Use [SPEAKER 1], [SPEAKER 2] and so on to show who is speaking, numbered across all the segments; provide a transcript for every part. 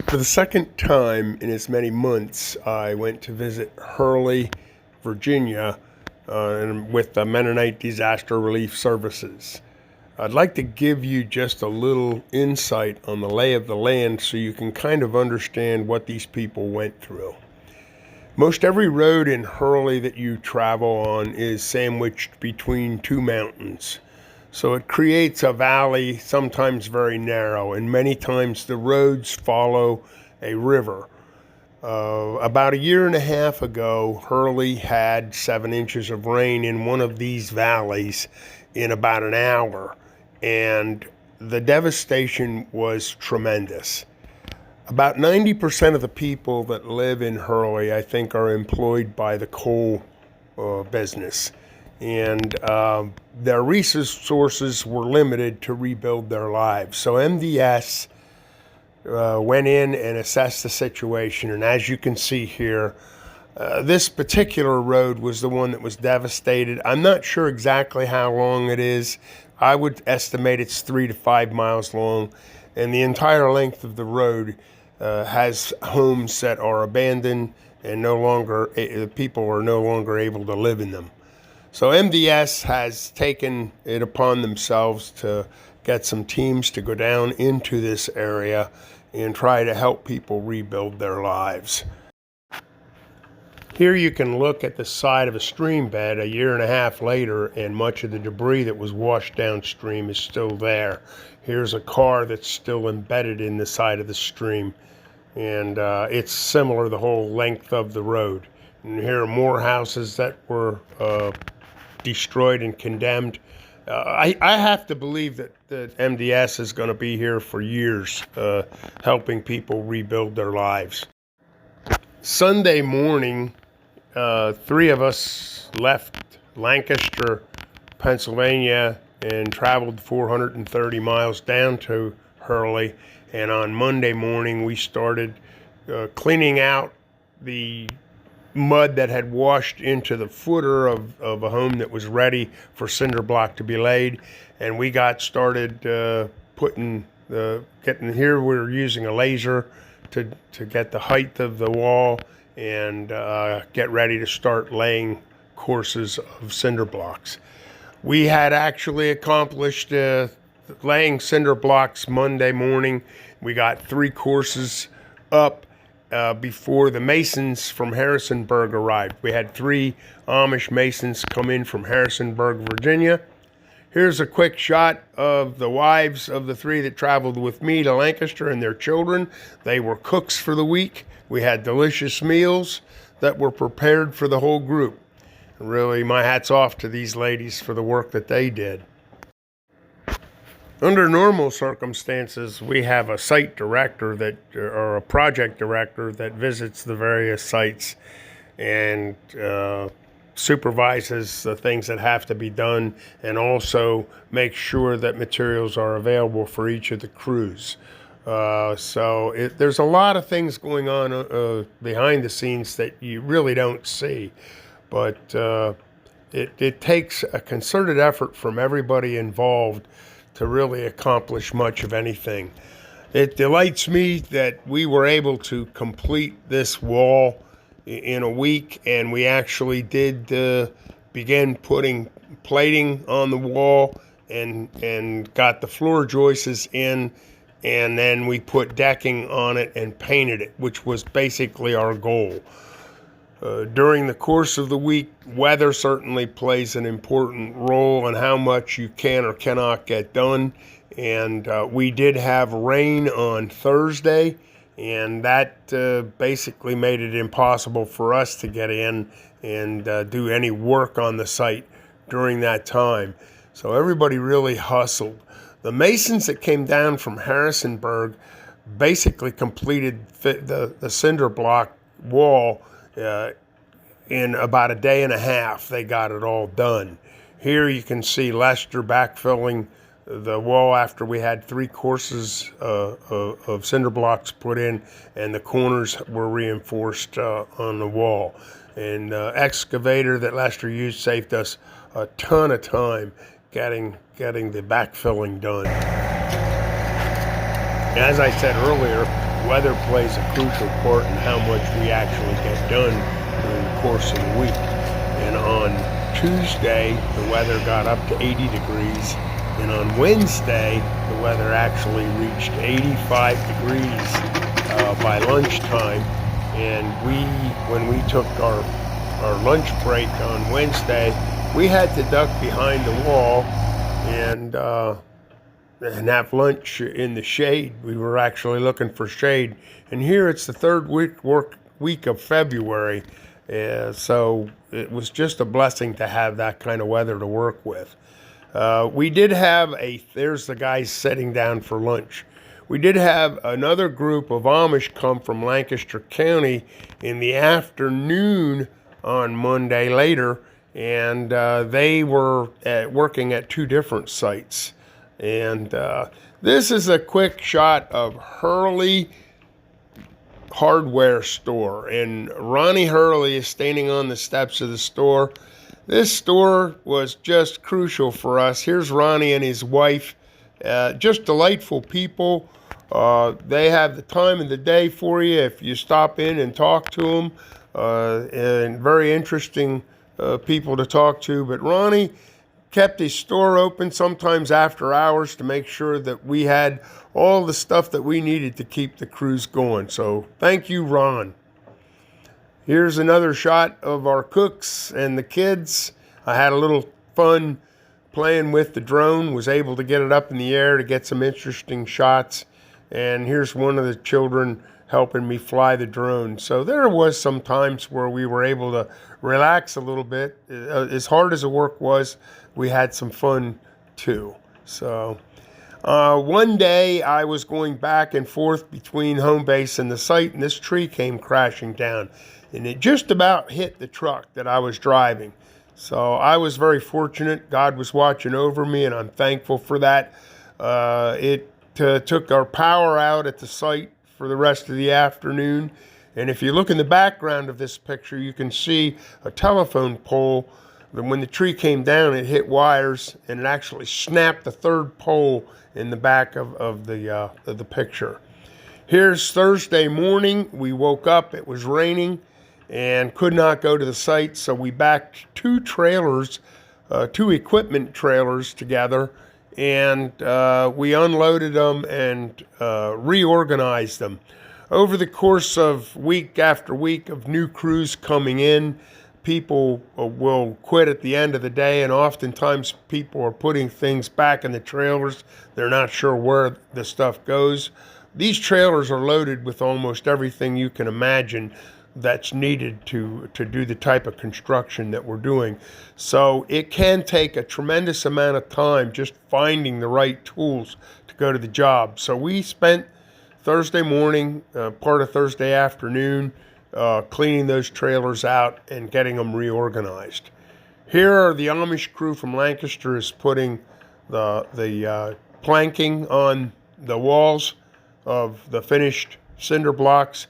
[SPEAKER 1] For the second time in as many months, I went to visit Hurley, Virginia, with the Mennonite Disaster Relief Services. I'd like to give you just a little insight on the lay of the land so you can kind of understand what these people went through. Most every road in Hurley that you travel on is sandwiched between two mountains. So it creates a valley, sometimes very narrow, and many times the roads follow a river. About a year and a half ago, Hurley had 7 inches of rain in one of these valleys in about an hour, and the devastation was tremendous. About 90% of the people that live in Hurley, I think, are employed by the coal business. And their resources were limited to rebuild their lives. So MDS went in and assessed the situation. And as you can see here, this particular road was the one that was devastated. I'm not sure exactly how long it is. I would estimate it's 3 to 5 miles long. And the entire length of the road has homes that are abandoned and people are no longer able to live in them. So MDS has taken it upon themselves to get some teams to go down into this area and try to help people rebuild their lives. Here you can look at the side of a stream bed a year and a half later, and much of the debris that was washed downstream is still there. Here's a car that's still embedded in the side of the stream, and it's similar the whole length of the road. And here are more houses that were destroyed and condemned. I have to believe that MDS is going to be here for years, helping people rebuild their lives. Sunday morning, 3 of us left Lancaster, Pennsylvania, and traveled 430 miles down to Hurley. And on Monday morning, we started cleaning out the mud that had washed into the footer of a home that was ready for cinder block to be laid. And we got started getting here. We're using a laser to get the height of the wall and get ready to start laying courses of cinder blocks. We had actually accomplished laying cinder blocks Monday morning. We got 3 courses up before the masons from Harrisonburg arrived. We had 3 Amish masons come in from Harrisonburg, Virginia. Here's a quick shot of the wives of the 3 that traveled with me to Lancaster and their children. They were cooks for the week. We had delicious meals that were prepared for the whole group. Really, my hat's off to these ladies for the work that they did. Under normal circumstances, we have a site director or a project director that visits the various sites and supervises the things that have to be done, and also makes sure that materials are available for each of the crews. So there's a lot of things going on behind the scenes that you really don't see, but it takes a concerted effort from everybody involved to really accomplish much of anything. It delights me that we were able to complete this wall in a week, and we actually did begin putting plating on the wall and got the floor joists in, and then we put decking on it and painted it, which was basically our goal. During the course of the week, weather certainly plays an important role in how much you can or cannot get done. And we did have rain on Thursday, and that basically made it impossible for us to get in and do any work on the site during that time. So everybody really hustled. The masons that came down from Harrisonburg basically completed the cinder block wall in about a day and a half. They got it all done. Here you can see Lester backfilling the wall after we had 3 courses of cinder blocks put in, and the corners were reinforced on the wall. And excavator that Lester used saved us a ton of time getting the backfilling done. As I said earlier, weather plays a crucial part in how much we actually get done during the course of the week. And on Tuesday, the weather got up to 80 degrees. And on Wednesday, the weather actually reached 85 degrees by lunchtime. And when we took our lunch break on Wednesday, we had to duck behind the wall and have lunch in the shade. We were actually looking for shade. And here it's the third week of February. So it was just a blessing to have that kind of weather to work with. We did have there's the guys sitting down for lunch. We did have another group of Amish come from Lancaster County in the afternoon on Monday later, and they were working at two different sites. And this is a quick shot of Hurley hardware store, and Ronnie Hurley is standing on the steps of the store. This store was just crucial for us. Here's Ronnie and his wife, just delightful people. They have the time of the day for you if you stop in and talk to them, and very interesting people to talk to. But Ronnie kept his store open sometimes after hours to make sure that we had all the stuff that we needed to keep the cruise going. So thank you, Ron. Here's another shot of our cooks and the kids. I had a little fun playing with the drone, was able to get it up in the air to get some interesting shots. And here's one of the children helping me fly the drone. So there was some times where we were able to relax a little bit. As hard as the work was, we had some fun too. So one day I was going back and forth between home base and the site, and this tree came crashing down, and it just about hit the truck that I was driving. So I was very fortunate. God was watching over me, and I'm thankful for that. It took our power out at the site for the rest of the afternoon. And if you look in the background of this picture, you can see a telephone pole. When the tree came down, it hit wires, and it actually snapped the third pole in the back of the picture. Here's Thursday morning. We woke up. It was raining and could not go to the site, so we backed two equipment trailers together, and we unloaded them and reorganized them. Over the course of week after week of new crews coming in, people will quit at the end of the day, and oftentimes people are putting things back in the trailers. They're not sure where the stuff goes. These trailers are loaded with almost everything you can imagine that's needed to do the type of construction that we're doing. So it can take a tremendous amount of time just finding the right tools to go to the job. So we spent Thursday morning, part of Thursday afternoon, cleaning those trailers out and getting them reorganized. Here are the Amish crew from Lancaster is putting the planking on the walls of the finished cinder blocks,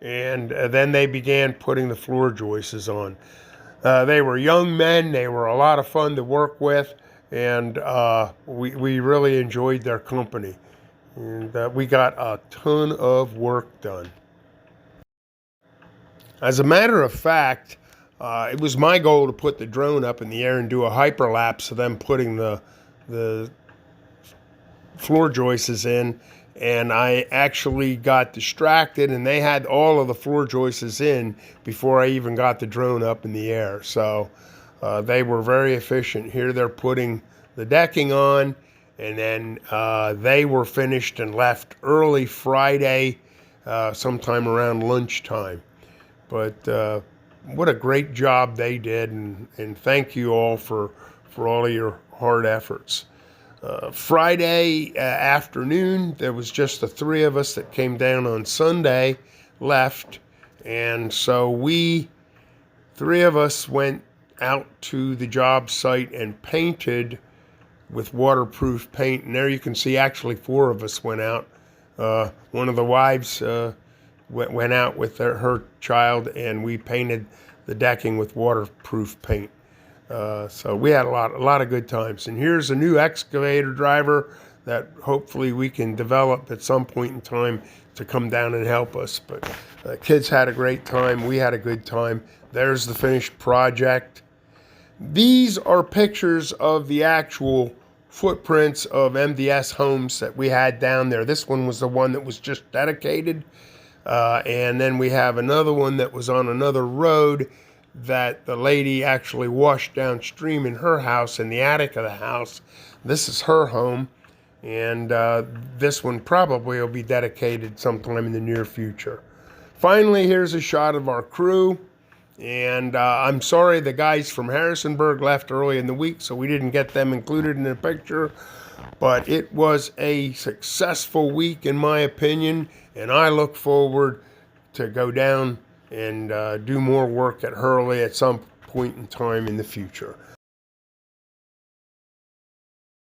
[SPEAKER 1] and then they began putting the floor joists on. They were young men. They were a lot of fun to work with, and we really enjoyed their company. And we got a ton of work done. As a matter of fact, it was my goal to put the drone up in the air and do a hyperlapse of them putting the floor joists in, and I actually got distracted, and they had all of the floor joists in before I even got the drone up in the air. So they were very efficient. Here they're putting the decking on, and then they were finished and left early Friday, sometime around lunchtime. But what a great job they did, and thank you all for all of your hard efforts. Friday afternoon, there was just the three of us that came down on Sunday, left, and so three of us went out to the job site and painted with waterproof paint. And there you can see actually four of us went out. One of the wives went out with her child, and we painted the decking with waterproof paint. So we had a lot of good times. And here's a new excavator driver that hopefully we can develop at some point in time to come down and help us. But kids had a great time. We had a good time. There's the finished project. These are pictures of the actual footprints of MDS homes that we had down there. This one was the one that was just dedicated. And then we have another one that was on another road that the lady actually washed downstream in her house, in the attic of the house. This is her home. And this one probably will be dedicated sometime in the near future. Finally, here's a shot of our crew. And I'm sorry the guys from Harrisonburg left early in the week, so we didn't get them included in the picture. But it was a successful week, in my opinion, and I look forward to go down and do more work at Hurley at some point in time in the future.